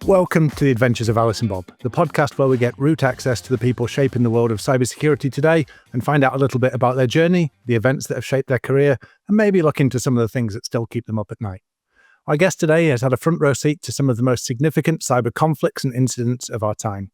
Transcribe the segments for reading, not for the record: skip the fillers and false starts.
Welcome to the Adventures of Alice and Bob, the podcast where we get root access to the people shaping the world of cybersecurity today and find out a little bit about their journey, the events that have shaped their career, and maybe look into some of the things that still keep them up at night. Our guest today has had a front row seat to some of the most significant cyber conflicts and incidents of our time.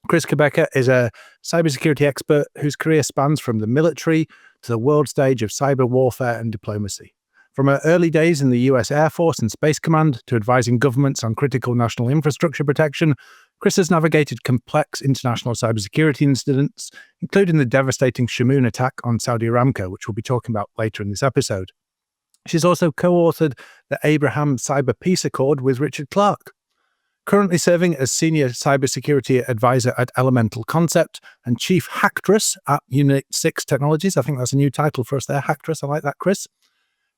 Chris Kobeka is a cybersecurity expert whose career spans from the military to the world stage of cyber warfare and diplomacy. From her early days in the US Air Force and Space Command to advising governments on critical national infrastructure protection, Chris has navigated complex international cybersecurity incidents, including the devastating Shamoon attack on Saudi Aramco, which we'll be talking about later in this episode. She's also co-authored the Abraham Cyber Peace Accord with Richard Clarke. Currently serving as Senior Cybersecurity Advisor at Elemental Concept and Chief Hacktress at Unit 6 Technologies. I think that's a new title for us there, Hacktress. I like that, Chris.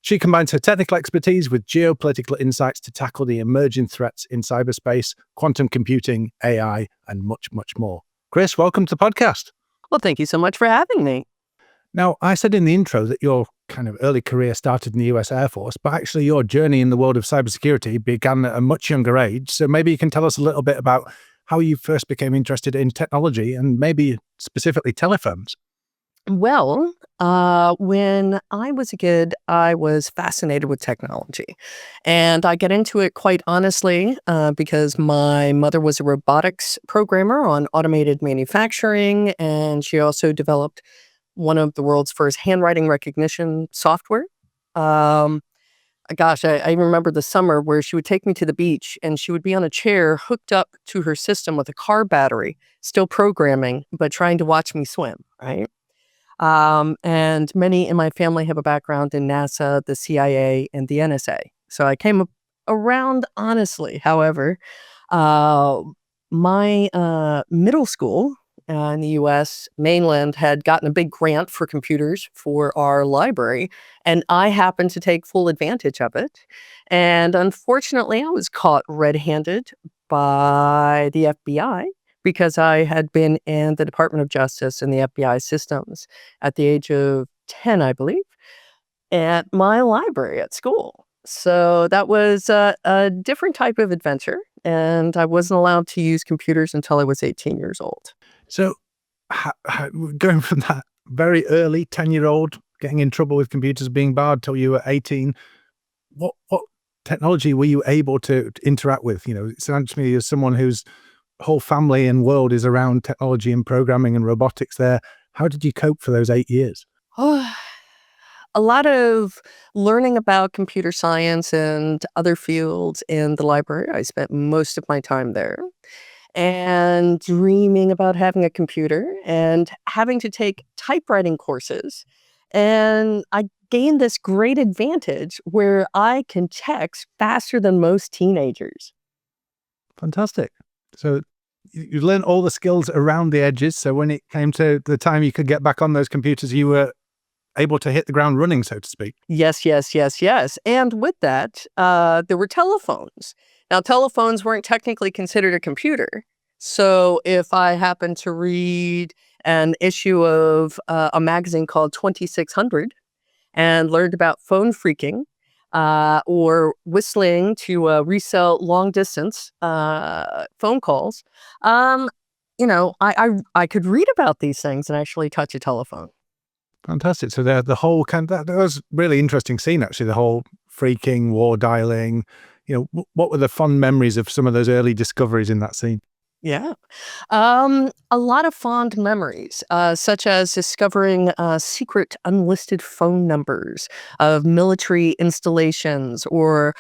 She combines her technical expertise with geopolitical insights to tackle the emerging threats in cyberspace, quantum computing, AI, and much, much more. Chris, welcome to the podcast. Well, thank you so much for having me. Now, I said in the intro that your kind of early career started in the US Air Force, but actually your journey in the world of cybersecurity began at a much younger age. So maybe you can tell us a little bit about how you first became interested in technology and maybe specifically telephones. Well, when I was a kid, I was fascinated with technology. And I get into it quite honestly because my mother was a robotics programmer on automated manufacturing, and she also developed one of the world's first handwriting recognition software. I remember the summer where she would take me to the beach and she would be on a chair hooked up to her system with a car battery, still programming, but trying to watch me swim, right? And many in my family have a background in NASA, the CIA, and the NSA. So I came around honestly. However, my middle school in the U.S. mainland had gotten a big grant for computers for our library, and I happened to take full advantage of it. And unfortunately, I was caught red-handed by the FBI because I had been in the Department of Justice and the FBI systems at the age of 10, I believe, at my library at school. So that was a different type of adventure, and I wasn't allowed to use computers until I was 18 years old. So going from that very early 10-year-old getting in trouble with computers being barred till you were 18, what technology were you able to interact with? You know, it sounds to me as someone whose whole family and world is around technology and programming and robotics there. How did you cope for those 8 years? Oh, a lot of learning about computer science and other fields in the library. I spent most of my time there. And dreaming about having a computer and having to take typewriting courses. And I gained this great advantage where I can text faster than most teenagers. Fantastic. So you learned all the skills around the edges. So when it came to the time you could get back on those computers, you were able to hit the ground running, so to speak. Yes. And with that, there were telephones. Now, telephones weren't technically considered a computer. So if I happened to read an issue of a magazine called 2600 and learned about phone phreaking or whistling to resell long distance phone calls, I could read about these things and actually touch a telephone. Fantastic. So the whole that was really interesting scene, actually, the whole phreaking, war dialing. You know, what were the fond memories of some of those early discoveries in that scene? Yeah. A lot of fond memories, such as discovering secret unlisted phone numbers of military installations or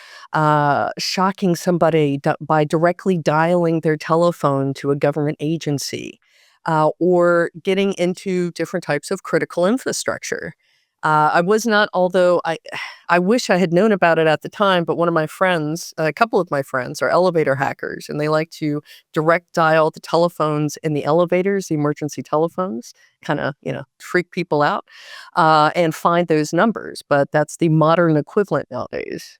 shocking somebody by directly dialing their telephone to a government agency or getting into different types of critical infrastructure. I was not, although I wish I had known about it at the time, but one of my friends, a couple of my friends are elevator hackers, and they like to direct dial the telephones in the elevators, the emergency telephones, kind of, freak people out and find those numbers. But that's the modern equivalent nowadays.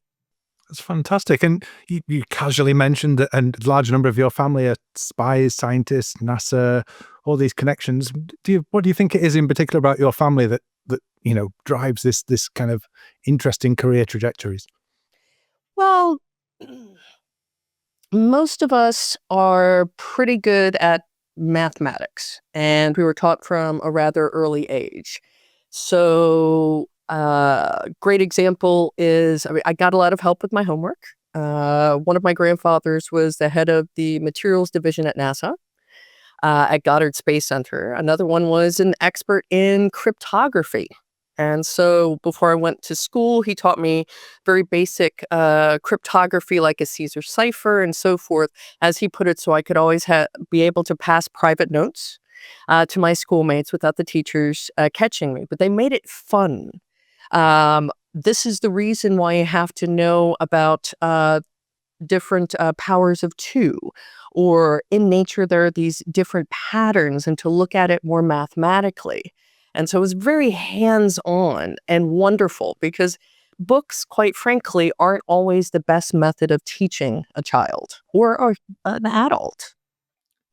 That's fantastic. And you casually mentioned that a large number of your family are spies, scientists, NASA, all these connections. What do you think it is in particular about your family that drives this kind of interesting career trajectories? Well, Most of us are pretty good at mathematics, and we were taught from a rather early age. So, great example is I got a lot of help with my homework. One of my grandfathers was the head of the materials division at NASA, at Goddard Space Center. Another one was an expert in cryptography. And so before I went to school, he taught me very basic cryptography, like a Caesar cipher and so forth, as he put it, so I could always be able to pass private notes to my schoolmates without the teachers catching me. But they made it fun. This is the reason why you have to know about different powers of two, or in nature there are these different patterns, and to look at it more mathematically. And so it was very hands-on and wonderful, because books, quite frankly, aren't always the best method of teaching a child or an adult.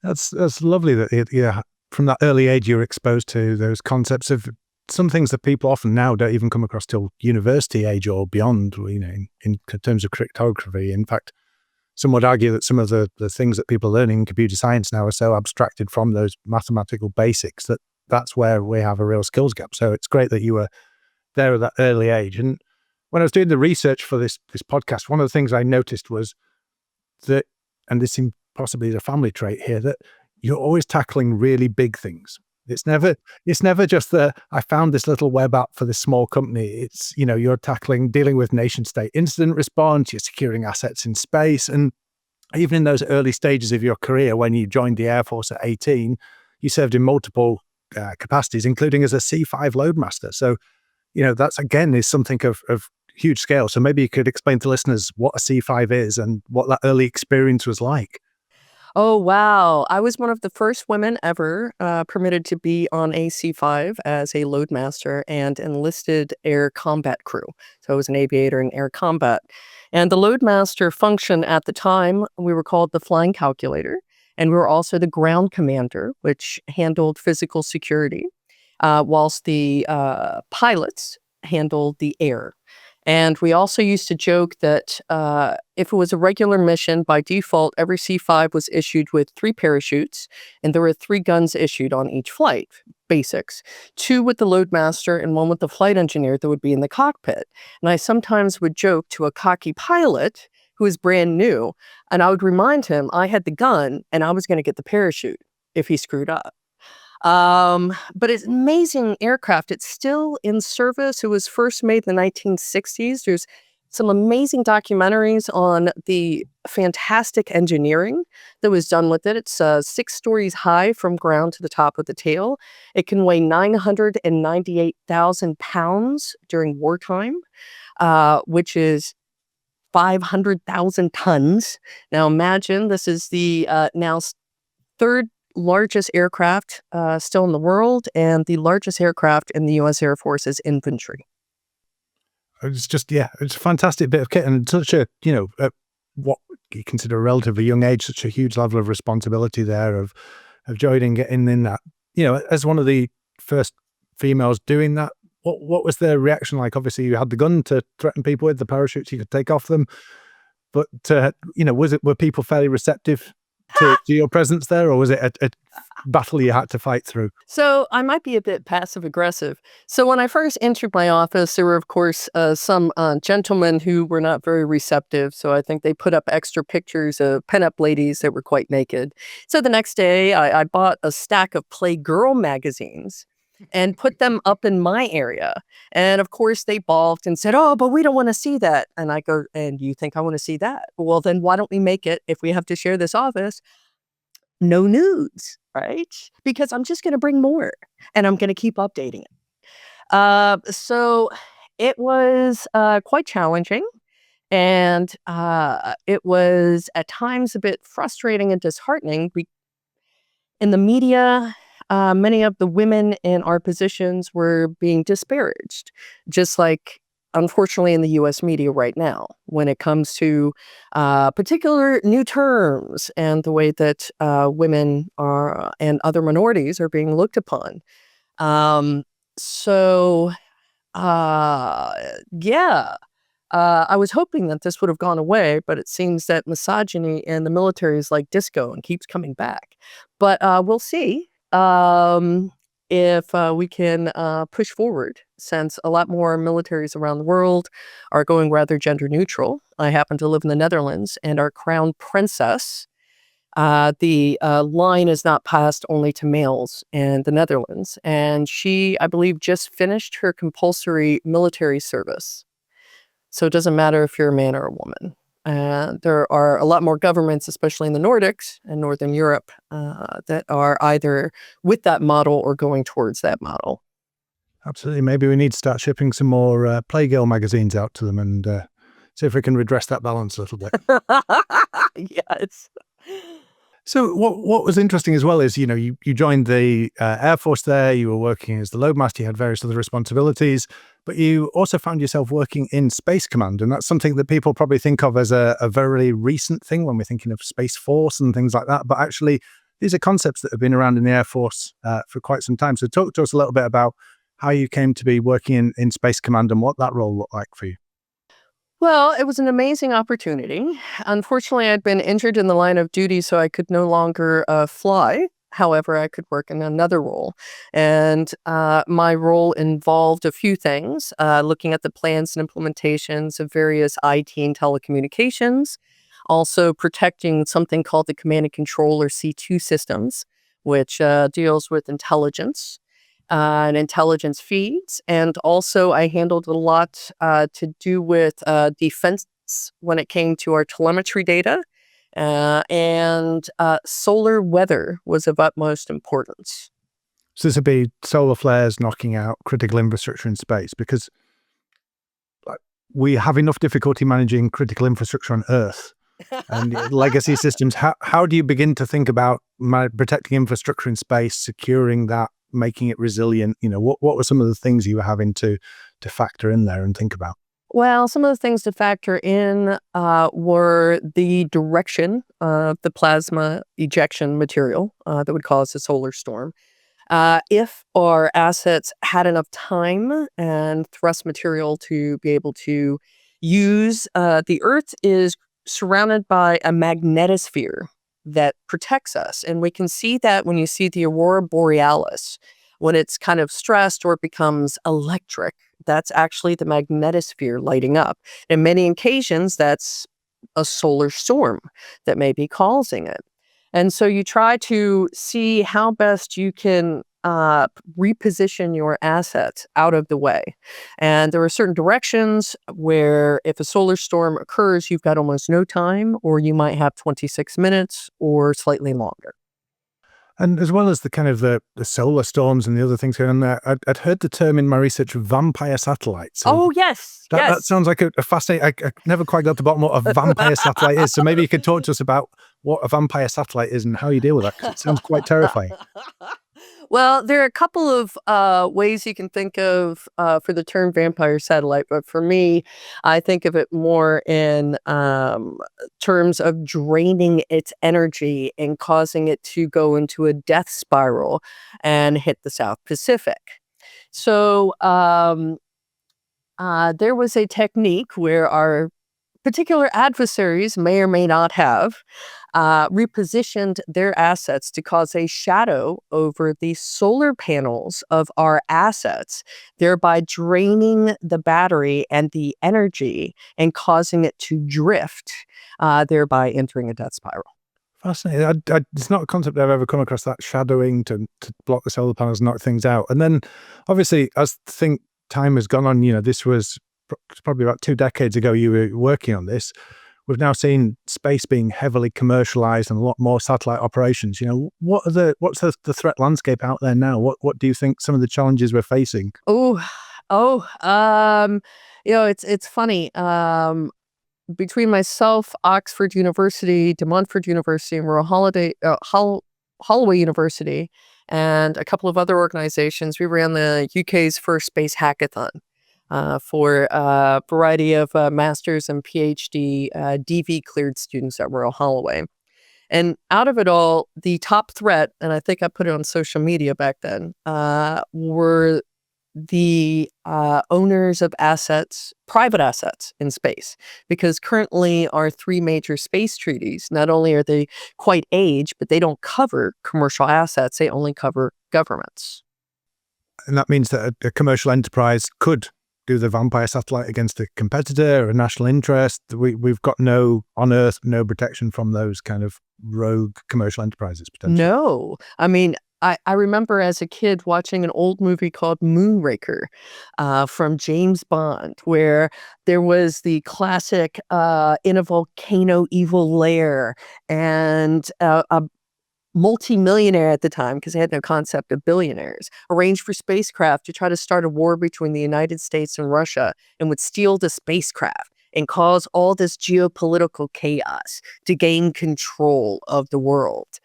That's lovely that yeah, from that early age you're exposed to those concepts of some things that people often now don't even come across till university age or beyond. In terms of cryptography, in fact, some would argue that some of the things that people are learning in computer science now are so abstracted from those mathematical basics that that's where we have a real skills gap. So it's great that you were there at that early age. And when I was doing the research for this podcast, one of the things I noticed was that, and this seems possibly a family trait here, that you're always tackling really big things. It's never just the, I found this little web app for this small company. It's, you're dealing with nation state incident response, you're securing assets in space. And even in those early stages of your career, when you joined the Air Force at 18, you served in multiple capacities, including as a C5 loadmaster. So, that's again is something of huge scale. So maybe you could explain to listeners what a C5 is and what that early experience was like. Oh, wow. I was one of the first women ever permitted to be on a C5 as a loadmaster and enlisted air combat crew. So I was an aviator in air combat. And the loadmaster function at the time, we were called the flying calculator. And we were also the ground commander, which handled physical security, whilst the pilots handled the air. And we also used to joke that if it was a regular mission, by default, every C5 was issued with 3 parachutes, and there were 3 guns issued on each flight, basics. 2 with the loadmaster and 1 with the flight engineer that would be in the cockpit. And I sometimes would joke to a cocky pilot who was brand new, and I would remind him I had the gun and I was going to get the parachute if he screwed up. But it's amazing aircraft. It's still in service. It was first made in the 1960s. There's some amazing documentaries on the fantastic engineering that was done with it. It's 6 stories high from ground to the top of the tail. It can weigh 998,000 pounds during wartime, which is 500,000 tons. Now imagine this is the now third largest aircraft still in the world, and the largest aircraft in the U.S. Air Force's infantry. It's just, it's a fantastic bit of kit, and such a, at what you consider a relatively young age, such a huge level of responsibility there of joining, getting in that, as one of the first females doing that. What was their reaction like? Obviously, you had the gun to threaten people with, the parachutes you could take off them, but were people fairly receptive to your presence there, or was it a battle you had to fight through? So I might be a bit passive aggressive. So when I first entered my office, there were, of course, some gentlemen who were not very receptive. So I think they put up extra pictures of pinup ladies that were quite naked. So the next day, I bought a stack of Playgirl magazines and put them up in my area. And of course, they balked and said, "Oh, but we don't want to see that." And I go, "And you think I want to see that? Well, then why don't we make it, if we have to share this office, no nudes, right? Because I'm just going to bring more and I'm going to keep updating it." So it was quite challenging. And it was at times a bit frustrating and disheartening. In the media, many of the women in our positions were being disparaged, just like, unfortunately, in the U.S. media right now, when it comes to particular new terms and the way that women are and other minorities are being looked upon. So, yeah, I was hoping that this would have gone away, but it seems that misogyny in the military is like disco and keeps coming back. But we'll see if we can push forward, since a lot more militaries around the world are going rather gender neutral. I happen to live in the Netherlands, and our crown princess, the line is not passed only to males in the Netherlands. And she, I believe, just finished her compulsory military service. So it doesn't matter if you're a man or a woman. There are a lot more governments, especially in the Nordics and Northern Europe, that are either with that model or going towards that model. Absolutely. Maybe we need to start shipping some more Playgirl magazines out to them and see if we can redress that balance a little bit. Yes. So what was interesting as well is, you joined the Air Force there, you were working as the loadmaster, you had various other responsibilities, but you also found yourself working in Space Command. And that's something that people probably think of as a very recent thing when we're thinking of Space Force and things like that. But actually, these are concepts that have been around in the Air Force for quite some time. So talk to us a little bit about how you came to be working in Space Command and what that role looked like for you. Well, it was an amazing opportunity. Unfortunately, I'd been injured in the line of duty, so I could no longer fly. However, I could work in another role. And my role involved a few things, looking at the plans and implementations of various IT and telecommunications, also protecting something called the Command and Control, or C2 systems, which deals with intelligence and intelligence feeds. And also, I handled a lot to do with defense when it came to our telemetry data. And solar weather was of utmost importance. So this would be solar flares knocking out critical infrastructure in space, because we have enough difficulty managing critical infrastructure on Earth and legacy systems. How do you begin to think about protecting infrastructure in space, securing that, making it resilient? What were some of the things you were having to factor in there and think about? Well, some of the things to factor in were the direction of the plasma ejection material that would cause a solar storm. If our assets had enough time and thrust material to be able to use, the Earth is surrounded by a magnetosphere that protects us. And we can see that when you see the aurora borealis, when it's kind of stressed or it becomes electric, that's actually the magnetosphere lighting up. And many occasions, that's a solar storm that may be causing it. And so you try to see how best you can reposition your assets out of the way. And there are certain directions where if a solar storm occurs, you've got almost no time, or you might have 26 minutes or slightly longer. And as well as the kind of the solar storms and the other things going on there, I'd heard the term in my research vampire satellites. So Oh, yes. that sounds like a fascinating. I never quite got to the bottom of what a vampire satellite is. So maybe you could talk to us about what a vampire satellite is and how you deal with that, because it sounds quite terrifying. Well, there are a couple of ways you can think of for the term vampire satellite, but for me, I think of it more in terms of draining its energy and causing it to go into a death spiral and hit the South Pacific. So there was a technique where our particular adversaries may or may not have repositioned their assets to cause a shadow over the solar panels of our assets, thereby draining the battery and the energy and causing it to drift, thereby entering a death spiral. Fascinating. It's not a concept I've ever come across, that shadowing to block the solar panels, knock things out. And then obviously, as time has gone on, this was probably about 2 decades ago you were working on this. We've now seen space being heavily commercialized and a lot more satellite operations. What's the threat landscape out there now? What do you think some of the challenges we're facing? It's funny. Between myself, Oxford University, De Montfort University, and Holloway University, and a couple of other organizations, we ran the UK's first space hackathon for a variety of master's and PhD DV cleared students at Royal Holloway. And out of it all, the top threat, and I think I put it on social media back then, were the owners of assets, private assets in space, because currently our three major space treaties, not only are they quite aged, but they don't cover commercial assets, they only cover governments. And that means that a commercial enterprise could do the vampire satellite against a competitor or a national interest. We've got on Earth, no protection from those kind of rogue commercial enterprises, potentially. No. I mean, I remember as a kid watching an old movie called Moonraker from James Bond, where there was the classic in a volcano evil lair and a multi-millionaire at the time, because they had no concept of billionaires, arranged for spacecraft to try to start a war between the United States and Russia and would steal the spacecraft and cause all this geopolitical chaos to gain control of the world.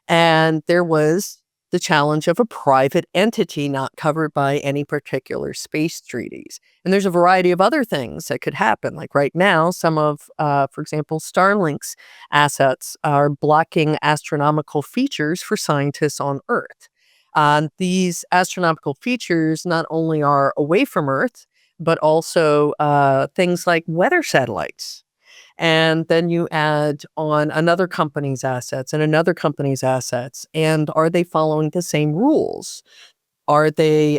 And there was the challenge of a private entity not covered by any particular space treaties. And there's a variety of other things that could happen. Like right now, some of, for example, Starlink's assets are blocking astronomical features for scientists on Earth. These astronomical features not only are away from Earth, but also things like weather satellites. And then you add on another company's assets and another company's assets. And are they following the same rules? Are they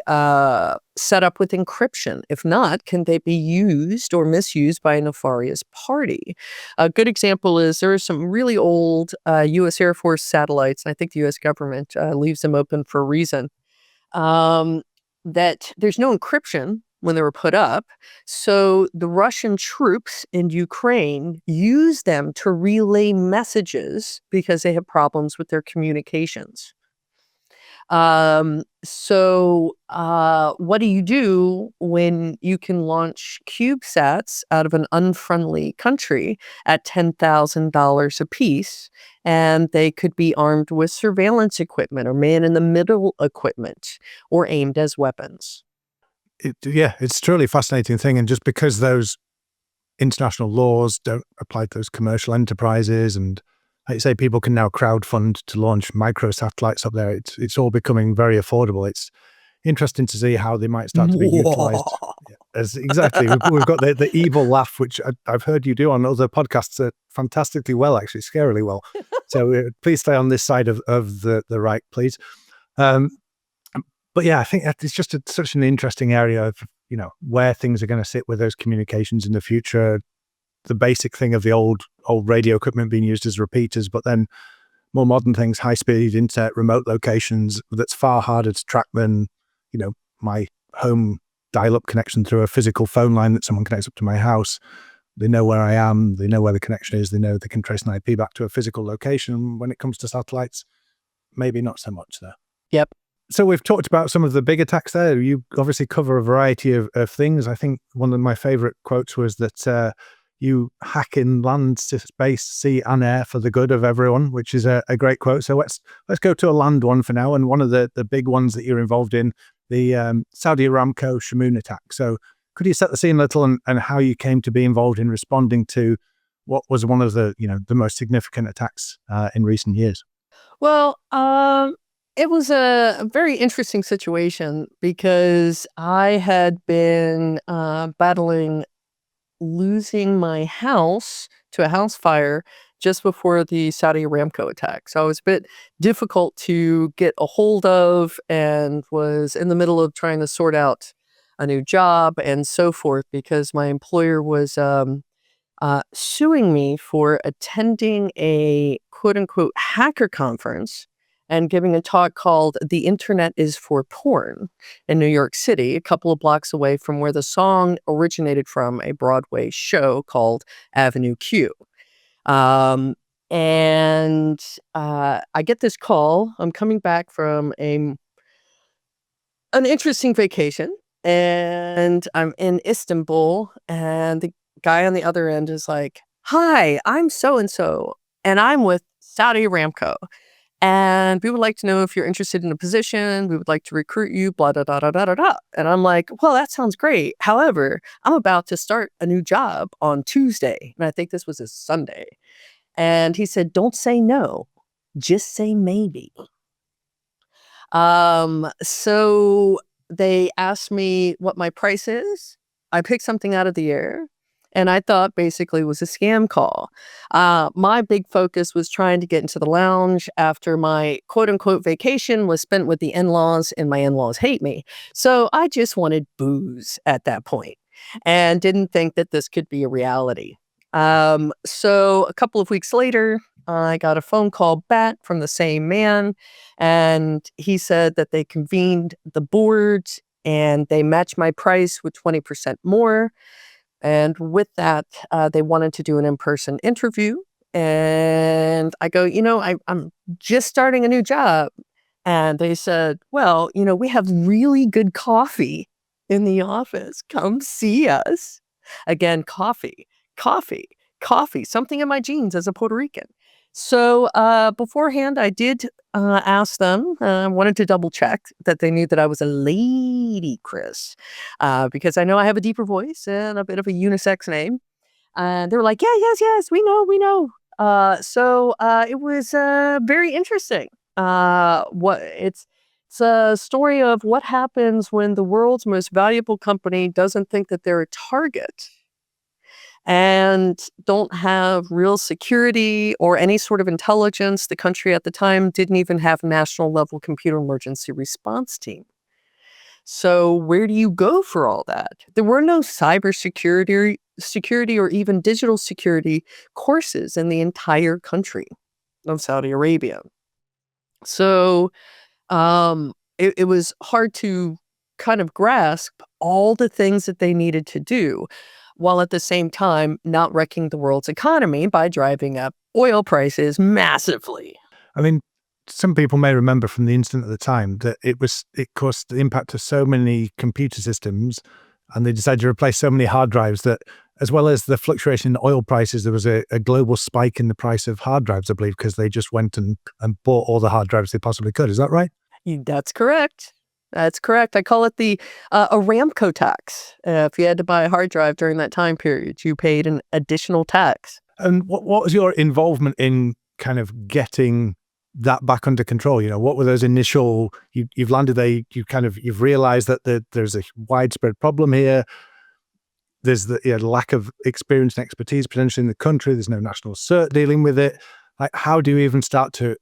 set up with encryption? If not, can they be used or misused by a nefarious party? A good example is there are some really old U.S. Air Force satellites, and I think the U.S. government leaves them open for a reason, that there's no encryption when they were put up. So the Russian troops in Ukraine use them to relay messages because they have problems with their communications. What do you do when you can launch CubeSats out of an unfriendly country at $10,000 a piece, and they could be armed with surveillance equipment or man-in-the-middle equipment or aimed as weapons? It's a truly fascinating thing. And just because those international laws don't apply to those commercial enterprises, and like you say, people can now crowdfund to launch microsatellites up there. It's all becoming very affordable. It's interesting to see how they might start to be utilized. Exactly. We've got the evil laugh, which I've heard you do on other podcasts fantastically well, actually, scarily well. So please stay on this side of the right, please. But yeah, I think it's just such an interesting area of, where things are going to sit with those communications in the future. The basic thing of the old radio equipment being used as repeaters, but then more modern things, high-speed internet, remote locations, that's far harder to track than, my home dial-up connection through a physical phone line that someone connects up to my house. They know where I am, they know where the connection is, they know they can trace an IP back to a physical location. When it comes to satellites, maybe not so much there. Yep. So we've talked about some of the big attacks there. You obviously cover a variety of things. I think one of my favorite quotes was that you hack in land, space, sea and air for the good of everyone, which is a great quote. So let's go to a land one for now. And one of the big ones that you're involved in, the Saudi Aramco Shamoon attack. So could you set the scene a little and how you came to be involved in responding to what was one of the most significant attacks in recent years? Well, it was a very interesting situation because I had been battling losing my house to a house fire just before the Saudi Aramco attack. So it was a bit difficult to get a hold of and was in the middle of trying to sort out a new job and so forth because my employer was suing me for attending a quote-unquote hacker conference and giving a talk called The Internet is for Porn in New York City, a couple of blocks away from where the song originated from, a Broadway show called Avenue Q. I get this call. I'm coming back from an interesting vacation, and I'm in Istanbul, and the guy on the other end is like, "Hi, I'm so-and-so, and I'm with Saudi Aramco. And we would like to know if you're interested in a position. We would like to recruit you, blah, da, da, da, da, da, da." And I'm like, well, that sounds great. However, I'm about to start a new job on Tuesday. And I think this was a Sunday. And he said, don't say no, just say maybe. So they asked me what my price is. I picked something out of the air, and I thought basically it was a scam call. My big focus was trying to get into the lounge after my quote unquote vacation was spent with the in laws, and my in laws hate me. So I just wanted booze at that point and didn't think that this could be a reality. So a couple of weeks later, I got a phone call back from the same man, and he said that they convened the board and they matched my price with 20% more. And with that, they wanted to do an in-person interview. And I go, I'm just starting a new job. And they said, well, we have really good coffee in the office. Come see us. Again, coffee, coffee, something in my genes as a Puerto Rican. So beforehand, I did ask them, wanted to double check that they knew that I was a lady, Chris, because I know I have a deeper voice and a bit of a unisex name. And they were like, yeah, yes, we know. So it was very interesting. It's a story of what happens when the world's most valuable company doesn't think that they're a target and don't have real security or any sort of intelligence. The country at the time didn't even have a national level computer emergency response team. So where do you go for all that? There were no security or even digital security courses in the entire country of Saudi Arabia. So it was hard to kind of grasp all the things that they needed to do, while at the same time not wrecking the world's economy by driving up oil prices massively. I mean, some people may remember from the incident at the time that it caused the impact of so many computer systems, and they decided to replace so many hard drives that, as well as the fluctuation in oil prices, there was a global spike in the price of hard drives, I believe, because they just went and bought all the hard drives they possibly could. Is that right? That's correct. That's correct. I call it the Aramco tax. If you had to buy a hard drive during that time period, you paid an additional tax. And what was your involvement in kind of getting that back under control? What were those initial, you've landed there, you've realized that there's a widespread problem here. There's the lack of experience and expertise potentially in the country. There's no national cert dealing with it. Like, how do you even start to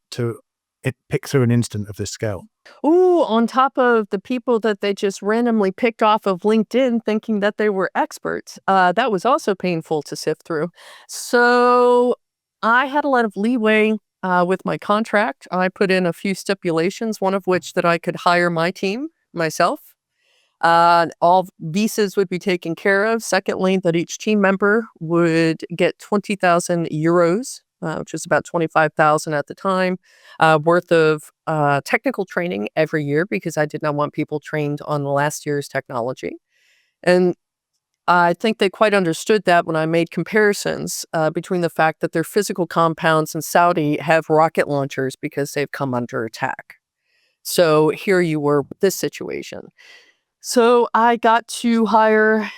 pick through an incident of this scale? Ooh, on top of the people that they just randomly picked off of LinkedIn thinking that they were experts, that was also painful to sift through. So I had a lot of leeway with my contract. I put in a few stipulations, one of which that I could hire my team myself. All visas would be taken care of. Secondly, that each team member would get 20,000 euros, which was about 25,000 at the time, worth of technical training every year, because I did not want people trained on the last year's technology. And I think they quite understood that when I made comparisons between the fact that their physical compounds in Saudi have rocket launchers because they've come under attack. So here you were with this situation. So I got to hire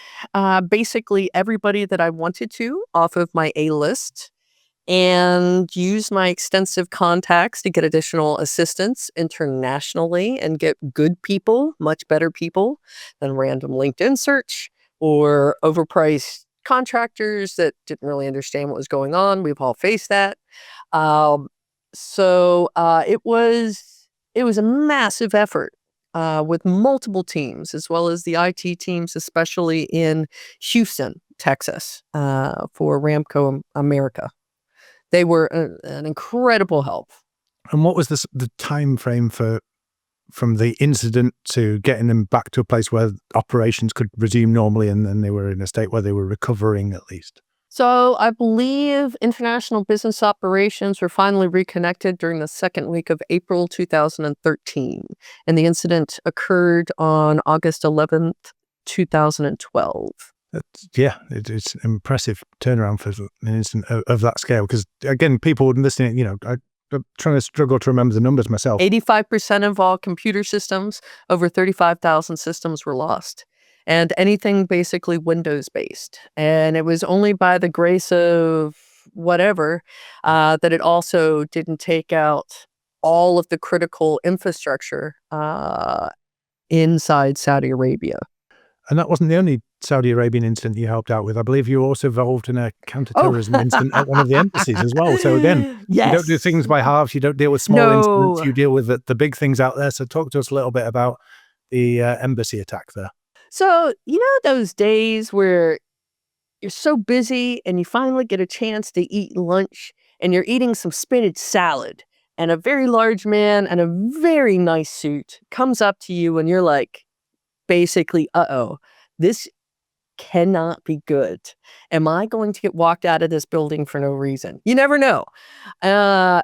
basically everybody that I wanted to off of my A list, and use my extensive contacts to get additional assistance internationally and get good people, much better people than random LinkedIn search or overpriced contractors that didn't really understand what was going on. We've all faced that. It was a massive effort with multiple teams, as well as the IT teams, especially in Houston, Texas, for Aramco America. They were an incredible help. And what was the time frame from the incident to getting them back to a place where operations could resume normally, and then they were in a state where they were recovering at least? So I believe international business operations were finally reconnected during the second week of April 2013. And the incident occurred on August 11th, 2012. It's an impressive turnaround for an incident of that scale. Because again, people listening, I'm trying to struggle to remember the numbers myself. 85% of all computer systems, over 35,000 systems were lost. And anything basically Windows-based. And it was only by the grace of whatever that it also didn't take out all of the critical infrastructure inside Saudi Arabia. And that wasn't the only Saudi Arabian incident you helped out with. I believe you were also involved in a counterterrorism incident at one of the embassies as well. So again, yes. You don't do things by halves. You don't deal with small incidents. No. You deal with the big things out there. So talk to us a little bit about the embassy attack there. So, you know those days where you're so busy and you finally get a chance to eat lunch and you're eating some spinach salad and a very large man in a very nice suit comes up to you and you're like, basically, uh-oh, this cannot be good. Am I going to get walked out of this building for no reason? You never know. Or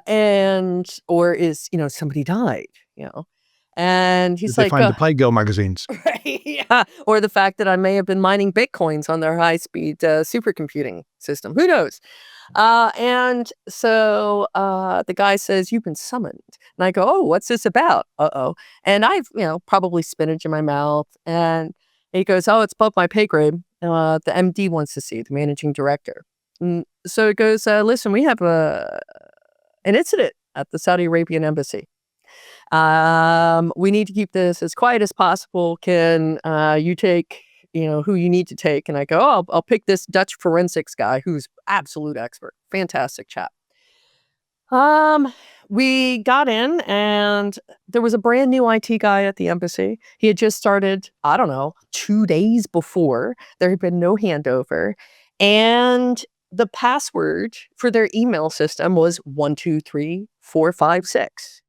is, somebody died, And he's Did they like, find the Playgirl magazines? right, yeah. Or the fact that I may have been mining Bitcoins on their high-speed supercomputing system. Who knows? And so the guy says, "You've been summoned." And I go, "Oh, what's this about?" Uh-oh. And I've, probably spinach in my mouth. And he goes, "Oh, it's above my pay grade. The MD wants to see you, the managing director." And so it goes, "Listen, we have an incident at the Saudi Arabian embassy. We need to keep this as quiet as possible. Can you take, who you need to take?" And I go, "Oh, I'll pick this Dutch forensics guy who's absolute expert. Fantastic chap." We got in and there was a brand new IT guy at the embassy. He had just started, I don't know, 2 days before. There had been no handover. And the password for their email system was 123456.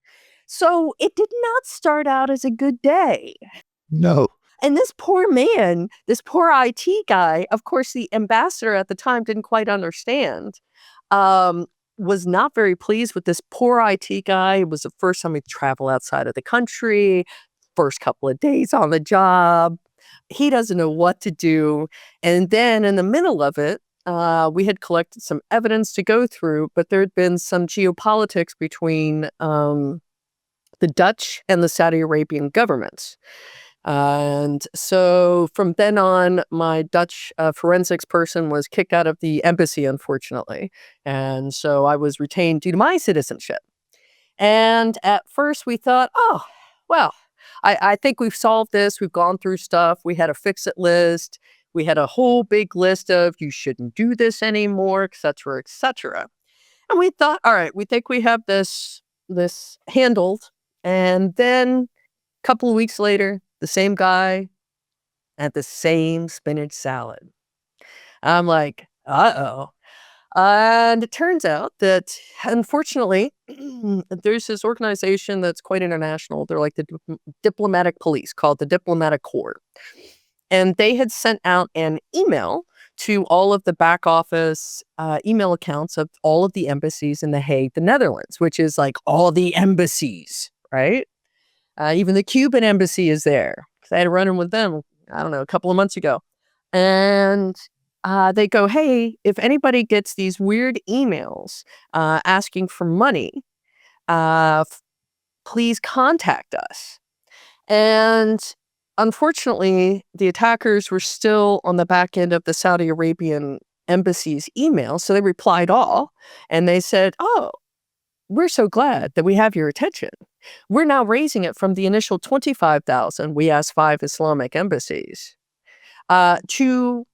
So it did not start out as a good day. No. And this poor man, this poor IT guy, of course, the ambassador at the time didn't quite understand, was not very pleased with this poor IT guy. It was the first time he'd travel outside of the country, first couple of days on the job. He doesn't know what to do. And then in the middle of it, we had collected some evidence to go through, but there had been some geopolitics between the Dutch and the Saudi Arabian governments. And so from then on, my Dutch forensics person was kicked out of the embassy, unfortunately. And so I was retained due to my citizenship. And at first we thought, oh, well, I think we've solved this. We've gone through stuff. We had a fix-it list. We had a whole big list of you shouldn't do this anymore, et cetera, et cetera. And we thought, all right, we think we have this handled. And then a couple of weeks later, the same guy at the same spinach salad. I'm like, uh-oh. And it turns out that, unfortunately, there's this organization that's quite international. They're like the diplomatic police called the Diplomatic Corps. And they had sent out an email to all of the back office email accounts of all of the embassies in The Hague, the Netherlands, which is like all the embassies, right? Even the Cuban embassy is there. I had a run-in with them, I don't know, a couple of months ago. And they go, "Hey, if anybody gets these weird emails asking for money, please contact us." And unfortunately, the attackers were still on the back end of the Saudi Arabian embassy's email. So they replied all, and they said, "Oh, we're so glad that we have your attention. We're now raising it from the initial 25,000 we asked 5 Islamic embassies to,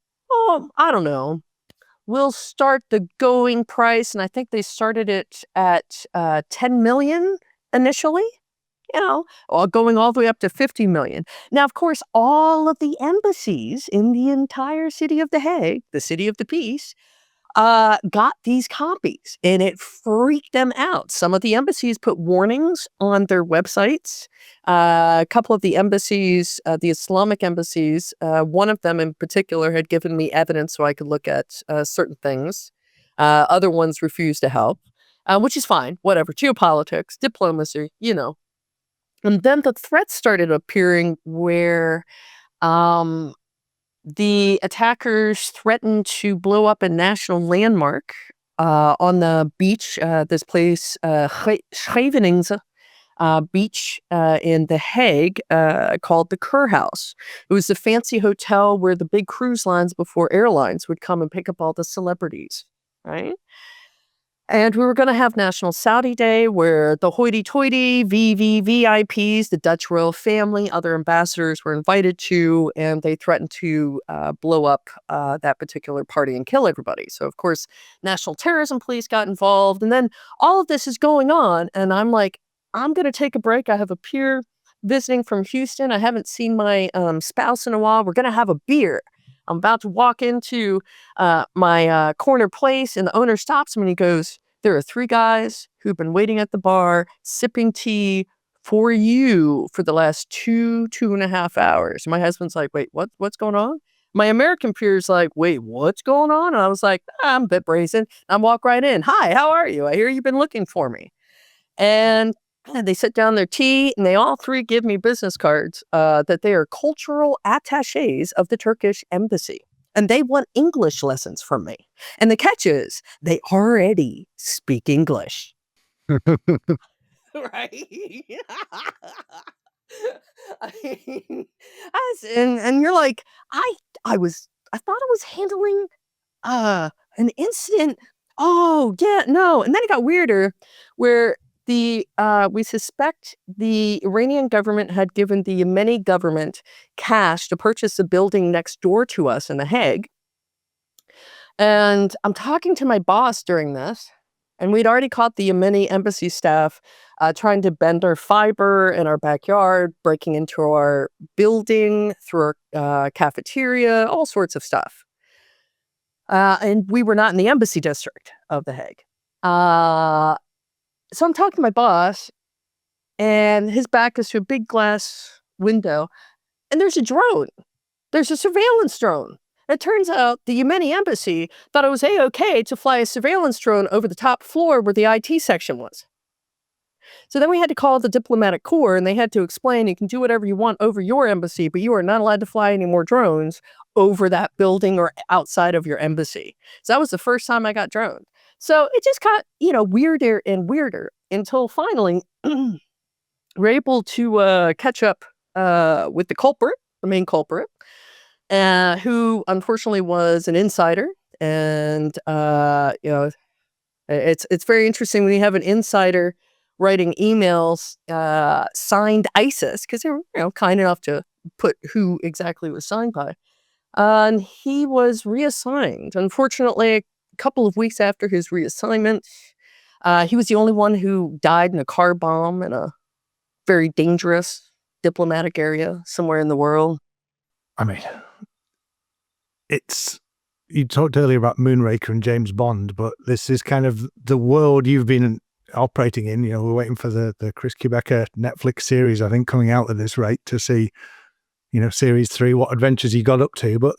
I don't know, we'll start the going price." And I think they started it at 10 million initially, going all the way up to 50 million. Now, of course, all of the embassies in the entire city of The Hague, the city of the peace, got these copies, and it freaked them out. Some of the embassies put warnings on their websites. A couple of the embassies, the Islamic embassies, one of them in particular had given me evidence so I could look at certain things. Other ones refused to help, which is fine, whatever. Geopolitics, diplomacy, And then the threats started appearing where the attackers threatened to blow up a national landmark on the beach, this place, Scheveningen beach in The Hague, called the Kurhaus. It was the fancy hotel where the big cruise lines before airlines would come and pick up all the celebrities, right? And we were going to have National Saudi Day, where the hoity-toity VVVIPs, the Dutch royal family, other ambassadors were invited to, and they threatened to blow up that particular party and kill everybody. So, of course, National Terrorism Police got involved. And then all of this is going on. And I'm like, I'm going to take a break. I have a peer visiting from Houston. I haven't seen my spouse in a while. We're going to have a beer. I'm about to walk into my corner place, and the owner stops me and he goes, "There are 3 guys who've been waiting at the bar, sipping tea for you for the last 2.5 hours." My husband's like, "Wait, what's going on?" My American peer's like, "Wait, what's going on?" And I was like, "I'm a bit brazen." I walk right in. "Hi, how are you? I hear you've been looking for me." And they sit down their tea, and they all 3 give me business cards that they are cultural attaches of the Turkish embassy. And they want English lessons from me. And the catch is, they already speak English. Right? I mean, and you're like, I I thought I was handling an incident. Oh, yeah, no. And then it got weirder where we suspect the Iranian government had given the Yemeni government cash to purchase a building next door to us in The Hague. And I'm talking to my boss during this, and we'd already caught the Yemeni embassy staff trying to bend our fiber in our backyard, breaking into our building through our cafeteria, all sorts of stuff. And we were not in the embassy district of The Hague. So I'm talking to my boss, and his back is to a big glass window, and there's a drone. There's a surveillance drone. It turns out the Yemeni embassy thought it was A-OK to fly a surveillance drone over the top floor where the IT section was. So then we had to call the diplomatic corps, and they had to explain, you can do whatever you want over your embassy, but you are not allowed to fly any more drones over that building or outside of your embassy. So that was the first time I got droned. So it just got, weirder and weirder until finally we're able to catch up with the culprit, the main culprit, who unfortunately was an insider. And, it's very interesting when you have an insider writing emails signed ISIS, because they were kind enough to put who exactly was signed by. And he was reassigned. Unfortunately, a couple of weeks after his reassignment, he was the only one who died in a car bomb in a very dangerous diplomatic area somewhere in the world. I mean, you talked earlier about Moonraker and James Bond, but this is kind of the world you've been operating in. We're waiting for the Chris Quebecer Netflix series, I think, coming out at this rate to see, series 3, what adventures he got up to. But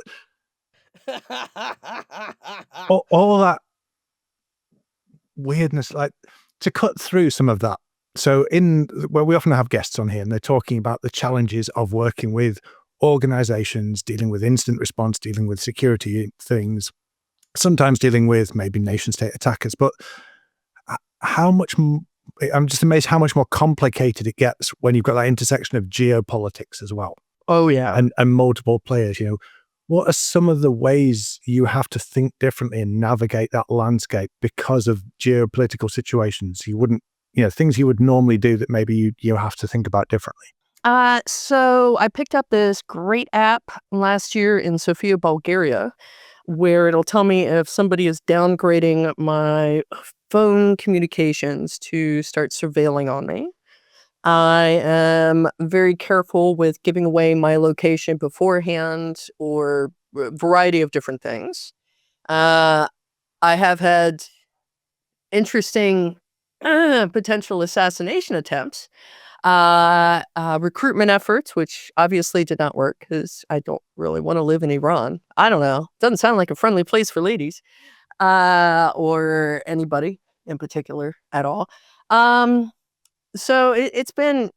all that weirdness, like, to cut through some of that. So we often have guests on here, and they're talking about the challenges of working with organizations, dealing with incident response, dealing with security things, sometimes dealing with maybe nation state attackers. But I'm just amazed how much more complicated it gets when you've got that intersection of geopolitics as well. Oh, yeah. And multiple players. What are some of the ways you have to think differently and navigate that landscape because of geopolitical situations you wouldn't, things you would normally do that maybe you have to think about differently? So I picked up this great app last year in Sofia, Bulgaria, where it'll tell me if somebody is downgrading my phone communications to start surveilling on me. I am very careful with giving away my location beforehand, or a variety of different things. I have had interesting potential assassination attempts. Recruitment efforts, which obviously did not work because I don't really want to live in Iran. I don't know. Doesn't sound like a friendly place for ladies, or anybody in particular at all. So it's been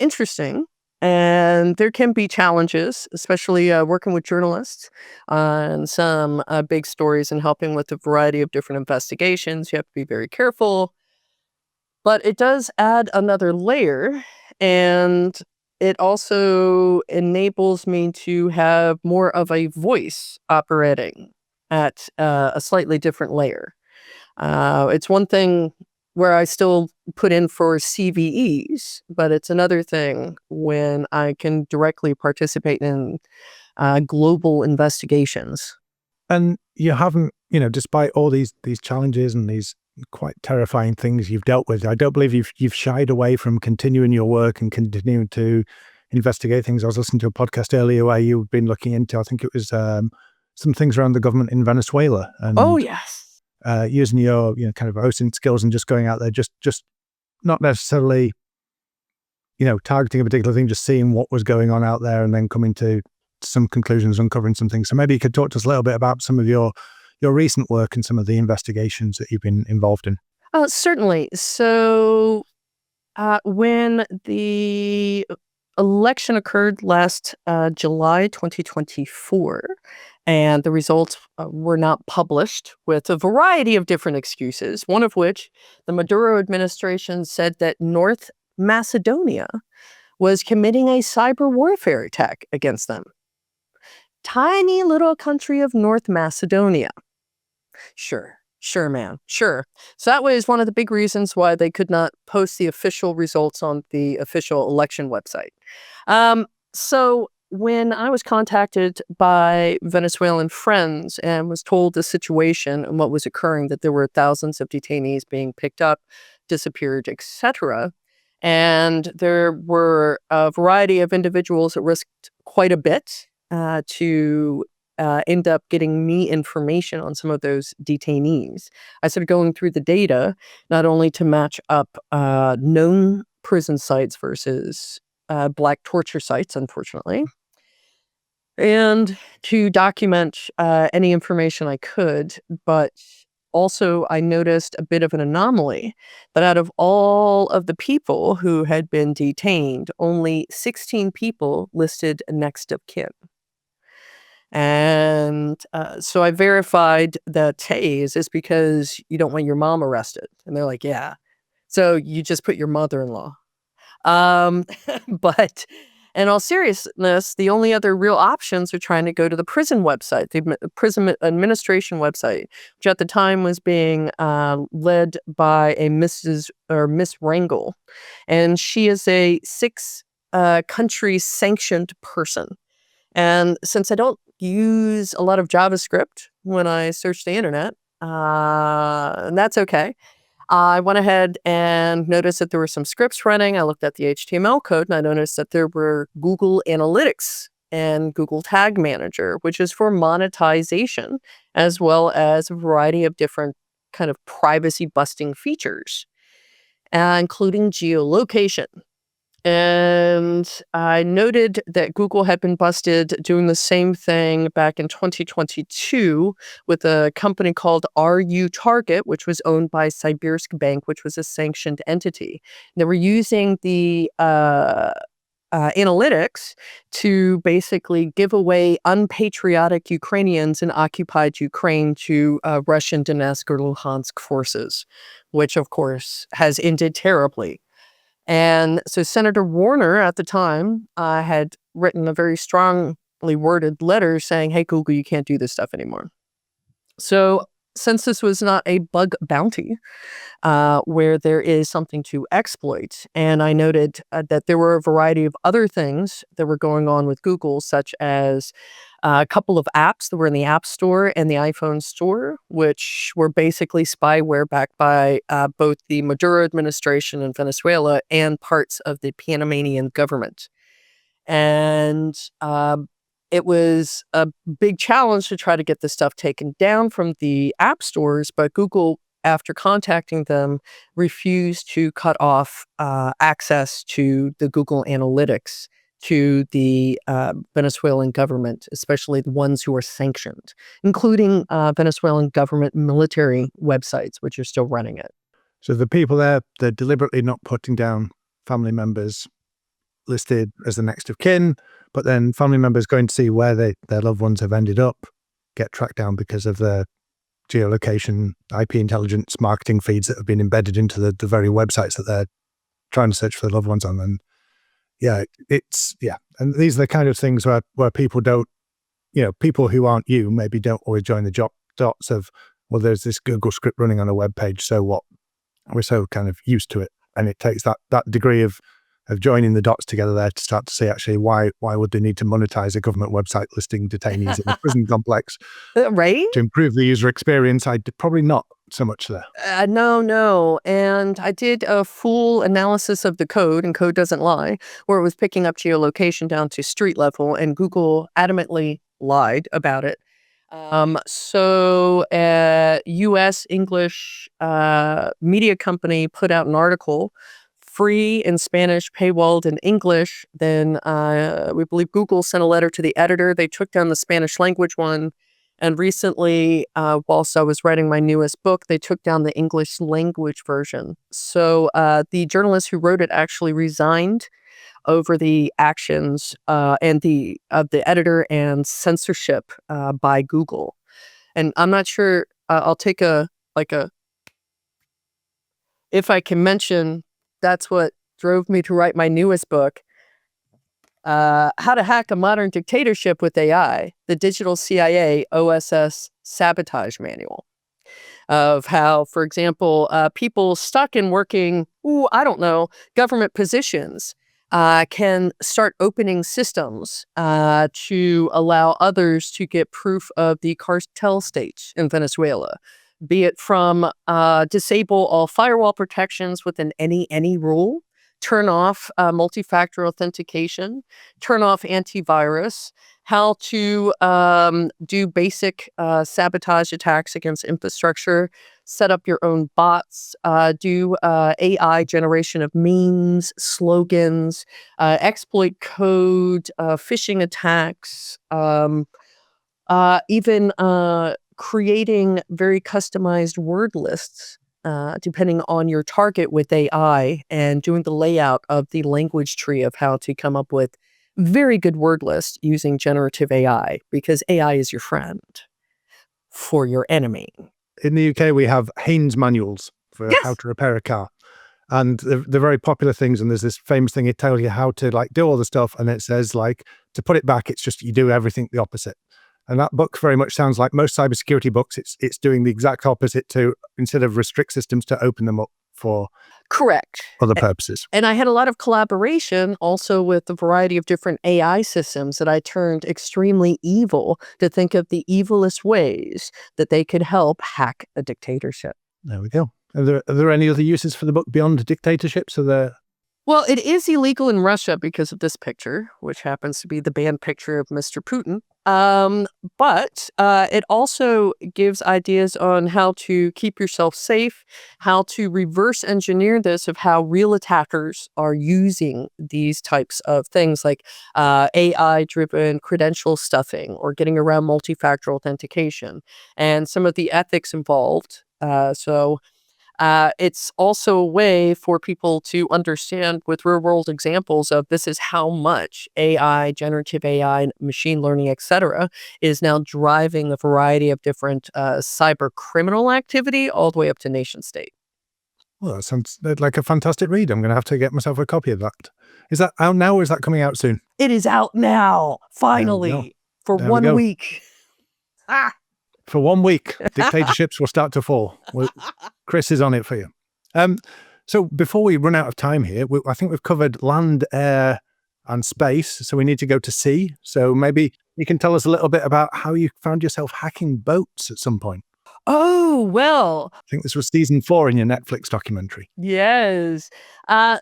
interesting, and there can be challenges, especially working with journalists on some big stories and helping with a variety of different investigations. You have to be very careful. But it does add another layer, and it also enables me to have more of a voice operating at a slightly different layer. It's one thing where I still put in for CVEs, but it's another thing when I can directly participate in global investigations. And you haven't, despite all these challenges and these quite terrifying things you've dealt with, I don't believe you've shied away from continuing your work and continuing to investigate things. I was listening to a podcast earlier where you've been looking into, I think it was some things around the government in Venezuela, Oh, and yes. using your kind of hosting skills and just going out there, just not necessarily targeting a particular thing, just seeing what was going on out there and then coming to some conclusions, uncovering some things. So maybe you could talk to us a little bit about some of your recent work and some of the investigations that you've been involved in. Certainly. So when the election occurred last July 2024, and the results were not published with a variety of different excuses, one of which the Maduro administration said that North Macedonia was committing a cyber warfare attack against them. Tiny little country of North Macedonia. Sure, man, sure. So that was one of the big reasons why they could not post the official results on the official election website. So when I was contacted by Venezuelan friends and was told the situation and what was occurring, that there were thousands of detainees being picked up, disappeared, etc., and there were a variety of individuals that risked quite a bit to end up getting me information on some of those detainees. I started going through the data, not only to match up known prison sites versus Black torture sites, unfortunately, and to document any information I could, but also I noticed a bit of an anomaly that out of all of the people who had been detained, only 16 people listed next of kin. And so I verified that, hey, is this because you don't want your mom arrested? And they're like, yeah. So you just put your mother-in-law. Um, but in all seriousness, the only other real options are trying to go to the prison website, the prison administration website, which at the time was being led by a Mrs. or Miss Rangel. And she is a six country sanctioned person. And since I don't use a lot of JavaScript when I search the internet, and that's okay. I went ahead and noticed that there were some scripts running. I looked at the HTML code and I noticed that there were Google Analytics and Google Tag Manager, which is for monetization, as well as a variety of different kind of privacy busting features, including geolocation. And I noted that Google had been busted doing the same thing back in 2022 with a company called RU Target, which was owned by Sibirsk Bank, which was a sanctioned entity. They were using the analytics to basically give away unpatriotic Ukrainians in occupied Ukraine to Russian Donetsk or Luhansk forces, which of course has ended terribly. And so Senator Warner at the time had written a very strongly worded letter saying, hey, Google, you can't do this stuff anymore. So since this was not a bug bounty where there is something to exploit, and I noted that there were a variety of other things that were going on with Google, such as a couple of apps that were in the App Store and the iPhone Store, which were basically spyware backed by both the Maduro administration in Venezuela and parts of the Panamanian government. And it was a big challenge to try to get this stuff taken down from the app stores, but Google, after contacting them, refused to cut off access to the Google Analytics to the Venezuelan government, especially the ones who are sanctioned, including Venezuelan government military websites, which are still running it. So the people there, they're deliberately not putting down family members listed as the next of kin, but then family members going to see where their loved ones have ended up, get tracked down because of the geolocation, IP intelligence marketing feeds that have been embedded into the very websites that they're trying to search for their loved ones on. And and these are the kind of things where people don't, people who aren't you maybe don't always join the dots of well, there's this Google script running on a web page, so what? We're so kind of used to it. And it takes that degree of joining the dots together there to start to see actually why would they need to monetize a government website listing detainees in a prison complex Right? to improve the user experience? Probably not so much there. No. And I did a full analysis of the code, and code doesn't lie, where it was picking up geolocation down to street level, and Google adamantly lied about it. So a U.S. English media company put out an article, free in Spanish, paywalled in English. Then we believe Google sent a letter to the editor. They took down the Spanish language one. And recently, whilst I was writing my newest book, they took down the English language version. So the journalist who wrote it actually resigned over the actions and the editor and censorship by Google. And I'm not sure. I'll take if I can mention, that's what drove me to write my newest book, How to Hack a Modern Dictatorship with AI: The Digital CIA OSS Sabotage Manual. Of how, for example, people stuck in working, government positions can start opening systems to allow others to get proof of the cartel states in Venezuela, be it from disable all firewall protections within any rule, turn off multi-factor authentication, turn off antivirus, how to do basic sabotage attacks against infrastructure, set up your own bots, do AI generation of memes, slogans, exploit code, phishing attacks, even creating very customized word lists depending on your target with AI, and doing the layout of the language tree of how to come up with very good word lists using generative AI, because AI is your friend for your enemy. In the UK, we have Haynes manuals for Yes. how to repair a car. And they're very popular things. And there's this famous thing, it tells you how to do all the stuff. And it says to put it back, it's just, you do everything the opposite. And that book very much sounds like most cybersecurity books. It's doing the exact opposite, to, instead of restrict systems, to open them up for Correct. other purposes. And I had a lot of collaboration also with a variety of different AI systems that I turned extremely evil to think of the evilest ways that they could help hack a dictatorship. There we go. Are there any other uses for the book beyond dictatorships? Well, it is illegal in Russia because of this picture, which happens to be the banned picture of Mr. Putin. But it also gives ideas on how to keep yourself safe, how to reverse engineer this, of how real attackers are using these types of things like AI-driven credential stuffing or getting around multi-factor authentication, and some of the ethics involved. It's also a way for people to understand with real-world examples of this is how much AI, generative AI, machine learning, etc., is now driving a variety of different cyber criminal activity all the way up to nation state. Well, that sounds like a fantastic read. I'm going to have to get myself a copy of that. Is that out now, or is that coming out soon? It is out now, finally, for There we 1 go. week. For 1 week, dictatorships will start to fall. Chris is on it for you. So before we run out of time here, I think we've covered land, air, and space. So we need to go to sea. So maybe you can tell us a little bit about how you found yourself hacking boats at some point. Oh, well. I think this was season 4 in your Netflix documentary. Yes.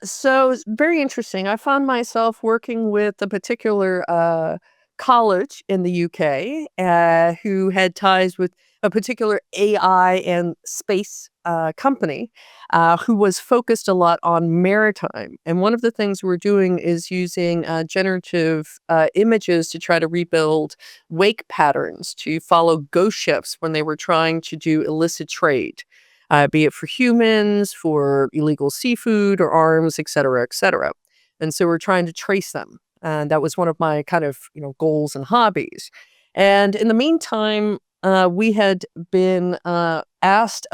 So it's very interesting. I found myself working with a particular college in the UK who had ties with a particular AI and space company who was focused a lot on maritime. And one of the things we're doing is using generative images to try to rebuild wake patterns to follow ghost ships when they were trying to do illicit trade. Be it for humans, for illegal seafood or arms, et cetera, et cetera. And so we're trying to trace them. And that was one of my kind of, goals and hobbies. And in the meantime, we had been asked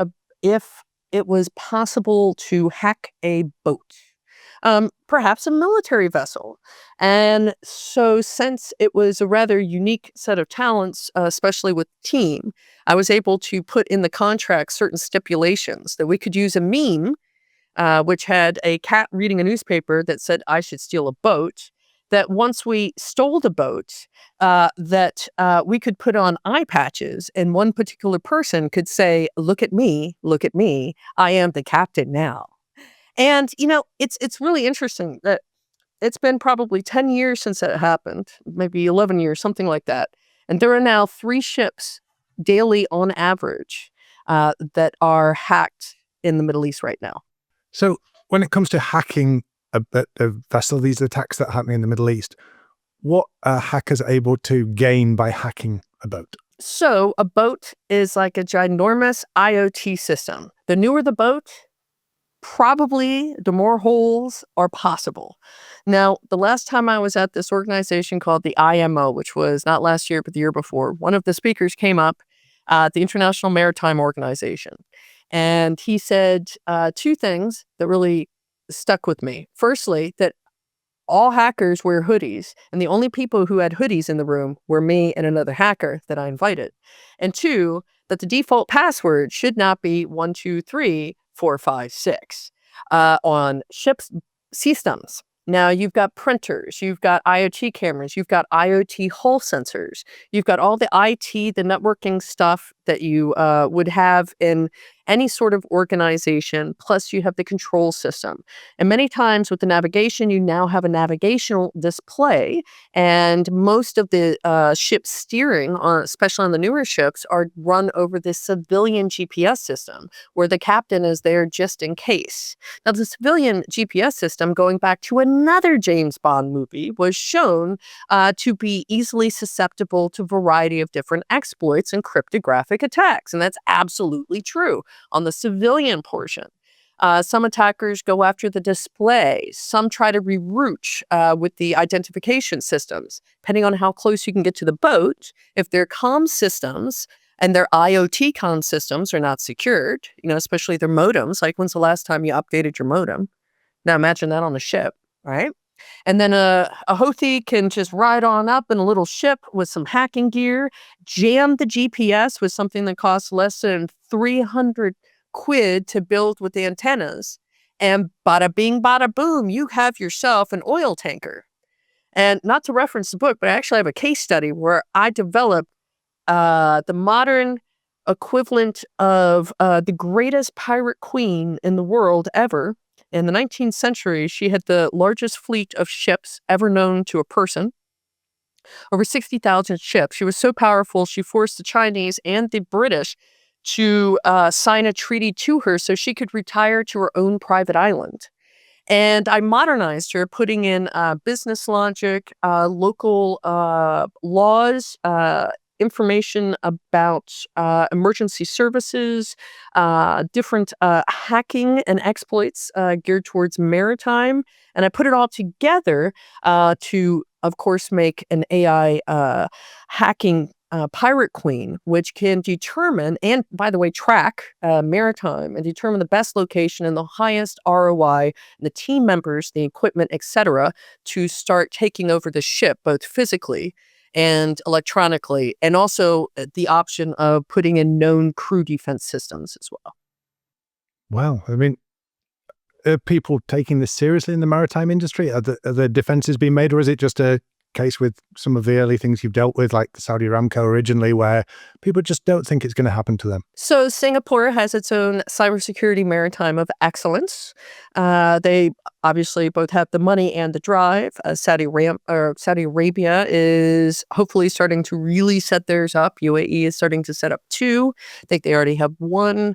if it was possible to hack a boat. perhaps a military vessel. And so, since it was a rather unique set of talents, especially with team, I was able to put in the contract certain stipulations that we could use a meme, which had a cat reading a newspaper that said I should steal a boat. That once we stole the boat, that we could put on eye patches, and one particular person could say, look at me, I am the captain now." And it's really interesting that it's been probably 10 years since that happened, maybe 11 years, something like that. And there are now 3 ships daily on average that are hacked in the Middle East right now. So when it comes to hacking a vessel, these attacks that are happening in the Middle East, what are hackers able to gain by hacking a boat? So a boat is like a ginormous IoT system. The newer the boat, probably the more holes are possible. Now, the last time I was at this organization called the IMO, which was not last year, but the year before, one of the speakers came up at the International Maritime Organization. And he said 2 things that really stuck with me. Firstly, that all hackers wear hoodies, and the only people who had hoodies in the room were me and another hacker that I invited. And 2, that the default password should not be 12345 6 on ships' systems. Now, you've got printers, you've got IoT cameras, you've got IoT hull sensors, you've got all the IT, the networking stuff that you would have in any sort of organization, plus you have the control system. And many times with the navigation, you now have a navigational display, and most of the ship steering, especially on the newer ships, are run over this civilian GPS system, where the captain is there just in case. Now, the civilian GPS system, going back to another James Bond movie, was shown to be easily susceptible to a variety of different exploits and cryptographic attacks. And that's absolutely true on the civilian portion. Some attackers go after the display. Some try to reroute with the identification systems. Depending on how close you can get to the boat, if their comm systems and their IoT comm systems are not secured, especially their modems, like when's the last time you updated your modem? Now imagine that on a ship, right? And then a Houthi can just ride on up in a little ship with some hacking gear, jam the GPS with something that costs less than 300 quid to build with the antennas, and bada bing, bada boom, you have yourself an oil tanker. And not to reference the book, but I actually have a case study where I developed the modern equivalent of the greatest pirate queen in the world ever. In the 19th century, she had the largest fleet of ships ever known to a person, over 60,000 ships. She was so powerful, she forced the Chinese and the British to sign a treaty to her so she could retire to her own private island. And I modernized her, putting in business logic, local laws, information about emergency services, different hacking and exploits geared towards maritime. And I put it all together to, of course, make an AI hacking pirate queen, which can determine and, by the way, track maritime and determine the best location and the highest ROI, the team members, the equipment, etc., to start taking over the ship, both physically and electronically, and also the option of putting in known crew defense systems as well. Wow. I mean, are people taking this seriously in the maritime industry? Are the defenses being made, or is it just a case with some of the early things you've dealt with, like the Saudi Aramco originally, where people just don't think it's going to happen to them? So Singapore has its own cybersecurity maritime of excellence. They obviously both have the money and the drive. Saudi Arabia is hopefully starting to really set theirs up. UAE is starting to set up 2. I think they already have 1.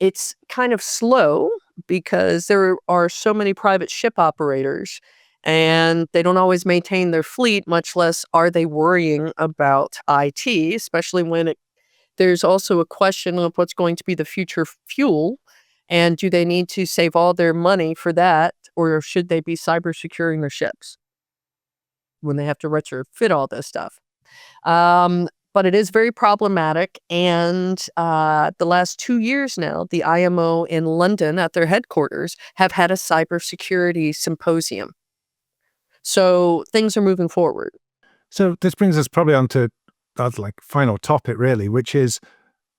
It's kind of slow because there are so many private ship operators, and they don't always maintain their fleet, much less are they worrying about IT, especially when there's also a question of what's going to be the future fuel, and do they need to save all their money for that, or should they be cyber securing their ships when they have to retrofit all this stuff? but it is very problematic. And the last 2 years now, the IMO in London at their headquarters have had a cybersecurity symposium. So things are moving forward. So this brings us probably on to that final topic, really, which is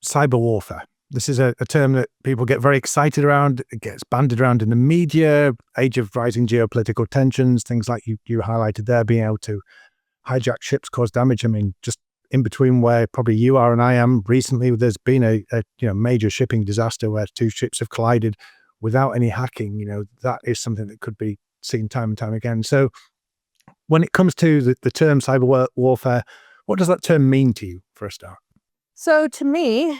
cyber warfare. This is a term that people get very excited around. It gets bandied around in the media, age of rising geopolitical tensions, things like you highlighted there, being able to hijack ships, cause damage. I mean, just in between where probably you are and I am recently, there's been a major shipping disaster where two ships have collided without any hacking. That is something that could be seen time and time again. So when it comes to the term cyber warfare, what does that term mean to you, for a start? So to me,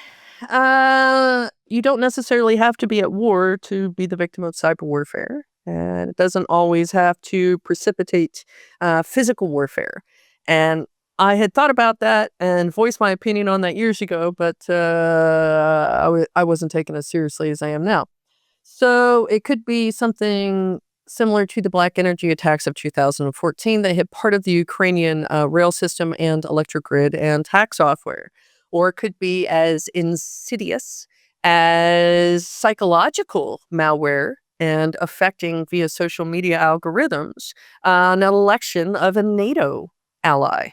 you don't necessarily have to be at war to be the victim of cyber warfare. And it doesn't always have to precipitate physical warfare. And I had thought about that and voiced my opinion on that years ago, but I wasn't taken as seriously as I am now. So it could be something similar to the Black Energy attacks of 2014 that hit part of the Ukrainian rail system and electric grid and tax software. Or it could be as insidious as psychological malware and affecting via social media algorithms an election of a NATO ally.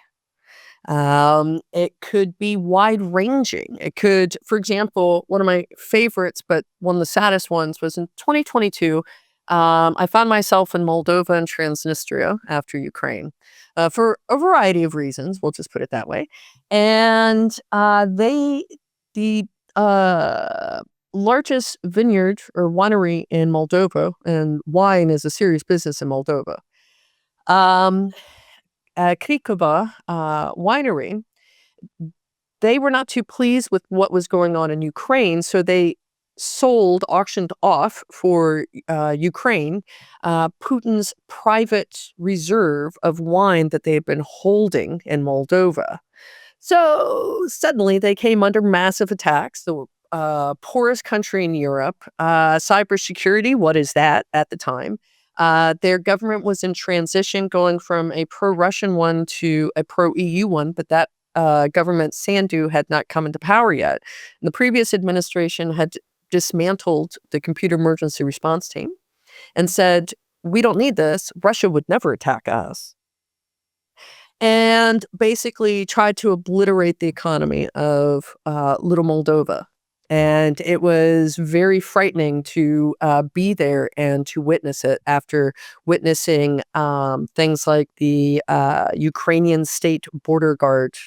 It could be wide-ranging. It could, for example, one of my favorites, but one of the saddest ones was in 2022. I found myself in Moldova and Transnistria after Ukraine for a variety of reasons. We'll just put it that way. And the largest vineyard or winery in Moldova, and wine is a serious business in Moldova, Krikova winery, they were not too pleased with what was going on in Ukraine, so they auctioned off for Ukraine, Putin's private reserve of wine that they had been holding in Moldova. So suddenly they came under massive attacks. The poorest country in Europe, cybersecurity, what is that at the time? Their government was in transition, going from a pro-Russian one to a pro-EU one, but that government, Sandu, had not come into power yet. And the previous administration had dismantled the computer emergency response team and said, we don't need this. Russia would never attack us. And basically tried to obliterate the economy of little Moldova. And it was very frightening to be there and to witness it after witnessing things like the Ukrainian State Border Guard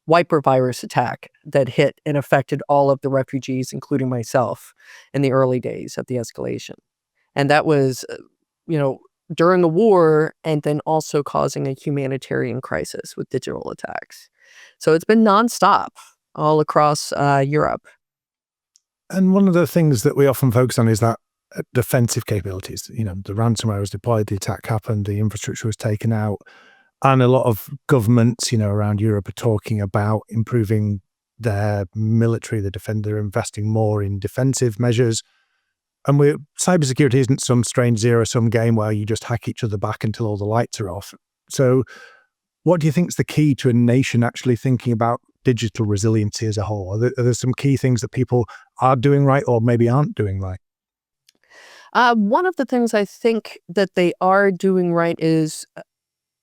wiper virus attack that hit and affected all of the refugees, including myself, in the early days of the escalation. And that was, during the war, and then also causing a humanitarian crisis with digital attacks. So it's been nonstop all across Europe. And one of the things that we often focus on is that defensive capabilities. The ransomware was deployed, the attack happened, the infrastructure was taken out. And a lot of governments, around Europe are talking about improving their military, they're investing more in defensive measures. And cybersecurity isn't some strange zero-sum game where you just hack each other back until all the lights are off. So what do you think is the key to a nation actually thinking about digital resiliency as a whole? Are there some key things that people are doing right or maybe aren't doing right? One of the things I think that they are doing right is,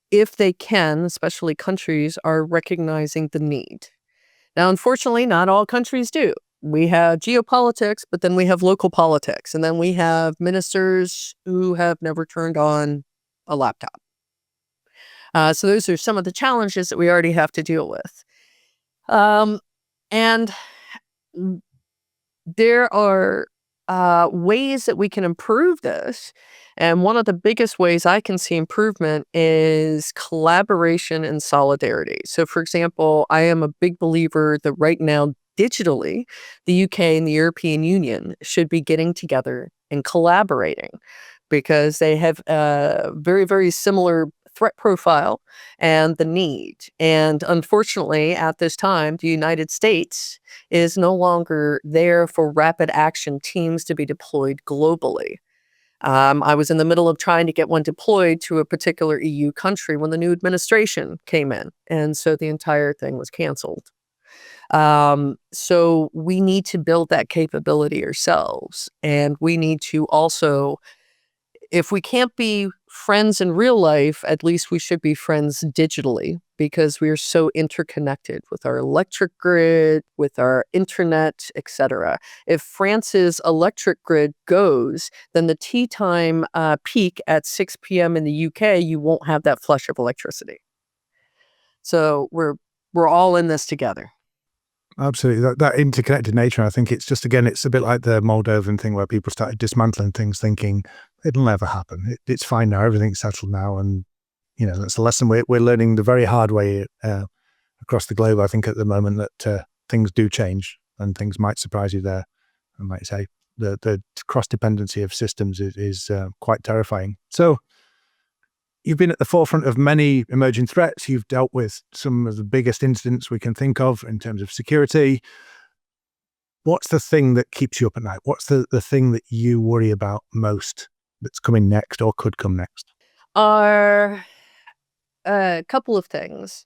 if they can, especially countries, are recognizing the need. Now, unfortunately, not all countries do. We have geopolitics, but then we have local politics, and then we have ministers who have never turned on a laptop. So those are some of the challenges that we already have to deal with. And there are ways that we can improve this. And one of the biggest ways I can see improvement is collaboration and solidarity. So, for example, I am a big believer that right now, digitally, the UK and the European Union should be getting together and collaborating because they have a very, very similar threat profile and the need. And unfortunately, at this time, the United States is no longer there for rapid action teams to be deployed globally. I was in the middle of trying to get one deployed to a particular EU country when the new administration came in, and so the entire thing was canceled. So we need to build that capability ourselves, and we need to also, if we can't be friends in real life, at least we should be friends digitally, because we are so interconnected with our electric grid, with our internet, etc. If France's electric grid goes, then the tea time peak at 6 p.m. in the UK, you won't have that flush of electricity. So we're all in this together. Absolutely. That interconnected nature, I think it's just, again, it's a bit like the Moldovan thing where people started dismantling things thinking it'll never happen. It's fine now. Everything's settled now. And, that's a lesson we're learning the very hard way across the globe, I think, at the moment, that things do change and things might surprise you there. And like you say, the cross-dependency of systems is quite terrifying. So you've been at the forefront of many emerging threats. You've dealt with some of the biggest incidents we can think of in terms of security. What's the thing that keeps you up at night? What's the thing that you worry about most that's coming next or could come next? Are a couple of things.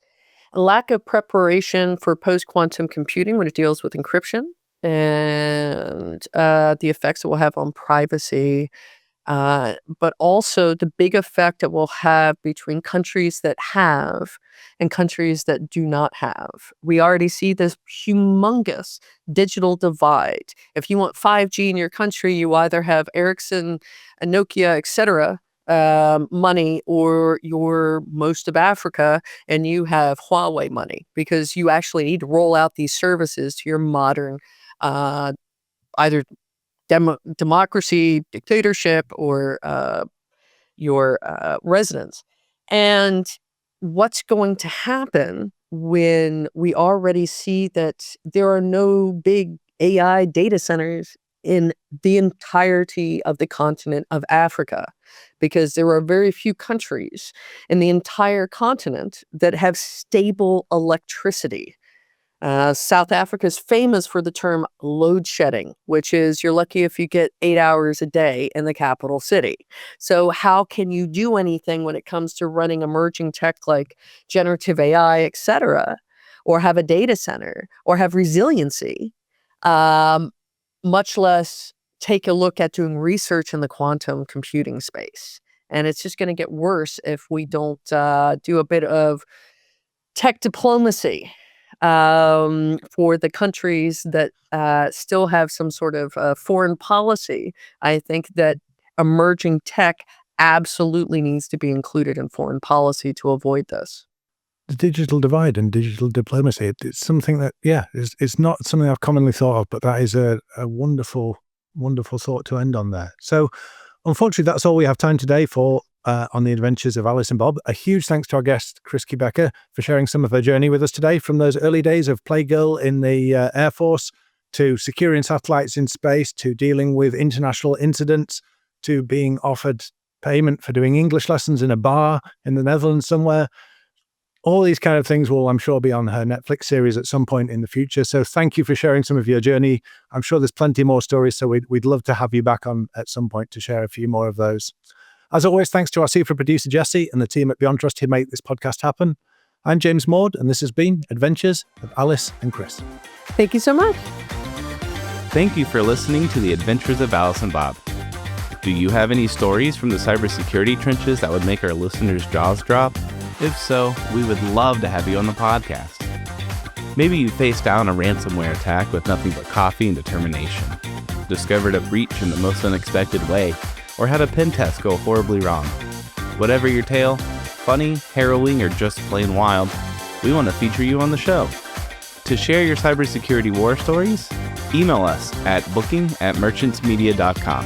Lack of preparation for post-quantum computing when it deals with encryption and the effects it will have on privacy. But also the big effect it will have between countries that have and countries that do not have. We already see this humongous digital divide. If you want 5G in your country, you either have Ericsson, Nokia, etc. Money, or you're most of Africa and you have Huawei money, because you actually need to roll out these services to your modern either democracy, dictatorship, or your residents. And what's going to happen when we already see that there are no big AI data centers in the entirety of the continent of Africa, because there are very few countries in the entire continent that have stable electricity. South Africa is famous for the term load shedding, which is you're lucky if you get 8 hours a day in the capital city. So how can you do anything when it comes to running emerging tech like generative AI, et cetera, or have a data center or have resiliency, much less take a look at doing research in the quantum computing space? And it's just going to get worse if we don't do a bit of tech diplomacy for the countries that still have some sort of foreign policy. I think that emerging tech absolutely needs to be included in foreign policy to avoid this. The digital divide and digital diplomacy, it's something that, it's not something I've commonly thought of, but that is a wonderful, wonderful thought to end on there. So unfortunately, that's all we have time today for on the adventures of Alice and Bob. A huge thanks to our guest, Chris Becker, for sharing some of her journey with us today, from those early days of Playgirl in the Air Force, to securing satellites in space, to dealing with international incidents, to being offered payment for doing English lessons in a bar in the Netherlands somewhere. All these kind of things will, I'm sure, be on her Netflix series at some point in the future. So thank you for sharing some of your journey. I'm sure there's plenty more stories, so we'd love to have you back on at some point to share a few more of those. As always, thanks to our super producer, Jesse, and the team at Beyond Trust who make this podcast happen. I'm James Maud, and this has been Adventures of Alice and Chris. Thank you so much. Thank you for listening to the Adventures of Alice and Bob. Do you have any stories from the cybersecurity trenches that would make our listeners' jaws drop? If so, we would love to have you on the podcast. Maybe you faced down a ransomware attack with nothing but coffee and determination, discovered a breach in the most unexpected way, or had a pen test go horribly wrong. Whatever your tale, funny, harrowing, or just plain wild, we want to feature you on the show. To share your cybersecurity war stories, email us at booking@merchantsmedia.com.